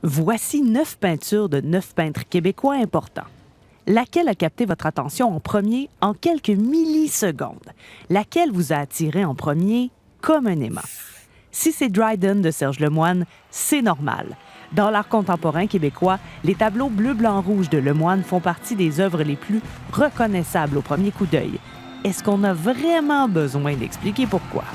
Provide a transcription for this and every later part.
Voici 9 peintures de 9 peintres québécois importants. Laquelle a capté votre attention en premier en quelques millisecondes? Laquelle vous a attiré en premier comme un aimant? Si c'est Dryden de Serge Lemoine, c'est normal. Dans l'art contemporain québécois, les tableaux bleu, blanc, rouge de Lemoine font partie des œuvres les plus reconnaissables au premier coup d'œil. Est-ce qu'on a vraiment besoin d'expliquer pourquoi?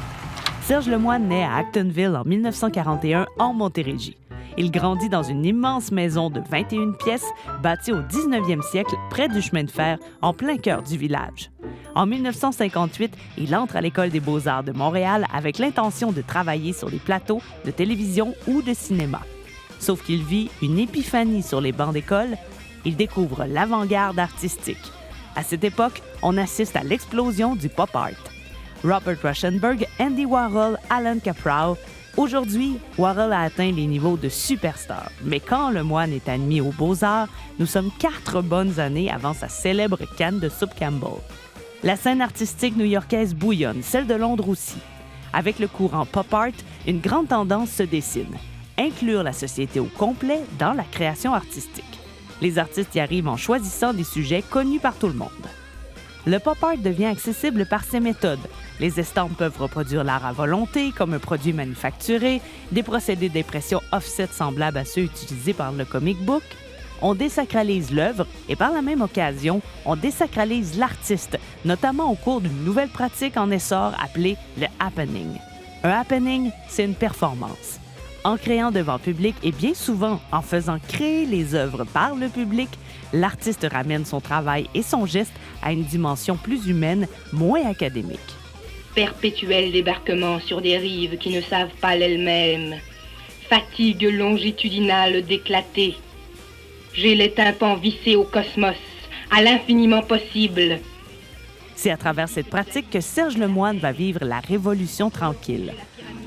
Serge Lemoine naît à Actonville en 1941 en Montérégie. Il grandit dans une immense maison de 21 pièces bâtie au 19e siècle près du chemin de fer en plein cœur du village. En 1958, il entre à l'École des beaux-arts de Montréal avec l'intention de travailler sur les plateaux de télévision ou de cinéma. Sauf qu'il vit une épiphanie sur les bancs d'école. Il découvre l'avant-garde artistique. À cette époque, on assiste à l'explosion du pop art. Robert Rauschenberg, Andy Warhol, Alan Caprow. Aujourd'hui, Warhol a atteint les niveaux de superstar. Mais quand Lemoine est admis aux Beaux-Arts, nous sommes 4 bonnes années avant sa célèbre canne de soupe Campbell. La scène artistique new-yorkaise bouillonne, celle de Londres aussi. Avec le courant pop art, une grande tendance se dessine. Inclure la société au complet dans la création artistique. Les artistes y arrivent en choisissant des sujets connus par tout le monde. Le pop art devient accessible par ses méthodes. Les estampes peuvent reproduire l'art à volonté, comme un produit manufacturé, des procédés d'impression offset semblables à ceux utilisés par le comic book. On désacralise l'œuvre et par la même occasion, on désacralise l'artiste, notamment au cours d'une nouvelle pratique en essor appelée le happening. Un happening, c'est une performance. En créant devant public et bien souvent en faisant créer les œuvres par le public, l'artiste ramène son travail et son geste à une dimension plus humaine, moins académique. Perpétuel débarquement sur des rives qui ne savent pas l'elles-mêmes. Fatigue longitudinale d'éclater. J'ai les tympans vissés au cosmos, à l'infiniment possible. C'est à travers cette pratique que Serge Lemoine va vivre la Révolution tranquille.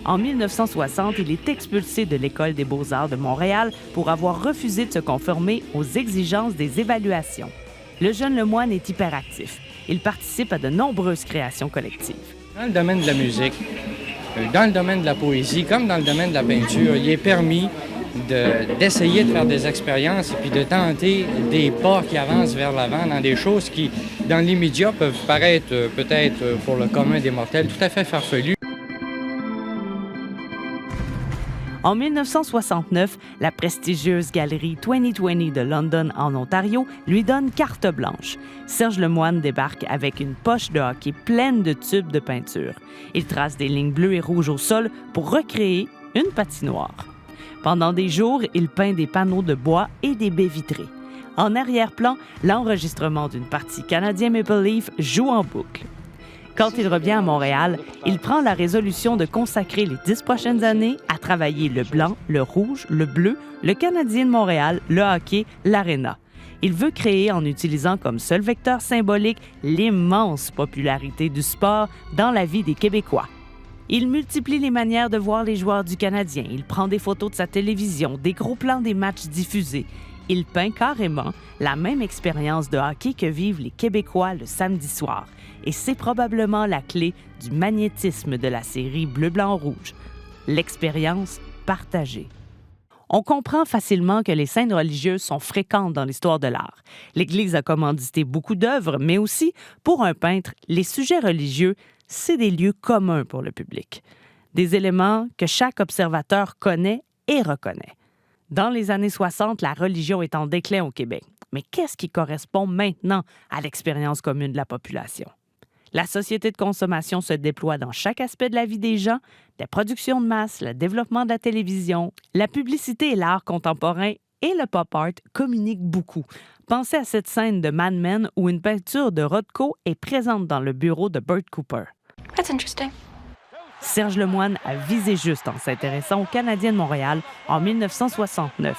En 1960, il est expulsé de l'École des beaux-arts de Montréal pour avoir refusé de se conformer aux exigences des évaluations. Le jeune Lemoine est hyperactif. Il participe à de nombreuses créations collectives. Dans le domaine de la musique, dans le domaine de la poésie, comme dans le domaine de la peinture, il est permis d'essayer de faire des expériences et puis de tenter des pas qui avancent vers l'avant dans des choses qui, dans l'immédiat, peuvent paraître peut-être pour le commun des mortels tout à fait farfelues. En 1969, la prestigieuse galerie 2020 de London en Ontario lui donne carte blanche. Serge Lemoine débarque avec une poche de hockey pleine de tubes de peinture. Il trace des lignes bleues et rouges au sol pour recréer une patinoire. Pendant des jours, il peint des panneaux de bois et des baies vitrées. En arrière-plan, l'enregistrement d'une partie Canadien Maple Leaf joue en boucle. Quand il revient à Montréal, il prend la résolution de consacrer les 10 prochaines années à travailler le blanc, le rouge, le bleu, le Canadien de Montréal, le hockey, l'aréna. Il veut créer en utilisant comme seul vecteur symbolique l'immense popularité du sport dans la vie des Québécois. Il multiplie les manières de voir les joueurs du Canadien. Il prend des photos de sa télévision, des gros plans des matchs diffusés. Il peint carrément la même expérience de hockey que vivent les Québécois le samedi soir. Et c'est probablement la clé du magnétisme de la série Bleu-Blanc-Rouge. L'expérience partagée. On comprend facilement que les scènes religieuses sont fréquentes dans l'histoire de l'art. L'Église a commandité beaucoup d'œuvres, mais aussi, pour un peintre, les sujets religieux, c'est des lieux communs pour le public. Des éléments que chaque observateur connaît et reconnaît. Dans les années 60, la religion est en déclin au Québec. Mais qu'est-ce qui correspond maintenant à l'expérience commune de la population? La société de consommation se déploie dans chaque aspect de la vie des gens, la production de masse, le développement de la télévision, la publicité et l'art contemporain et le pop art communiquent beaucoup. Pensez à cette scène de Mad Men où une peinture de Rothko est présente dans le bureau de Bert Cooper. That's interesting. Serge Lemoine a visé juste en s'intéressant aux Canadiens de Montréal en 1969.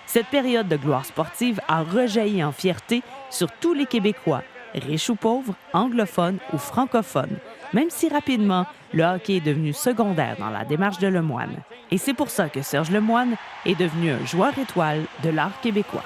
Cette période de gloire sportive a rejailli en fierté sur tous les Québécois, riches ou pauvres, anglophones ou francophones, même si rapidement, le hockey est devenu secondaire dans la démarche de Lemoine. Et c'est pour ça que Serge Lemoine est devenu un joueur étoile de l'art québécois.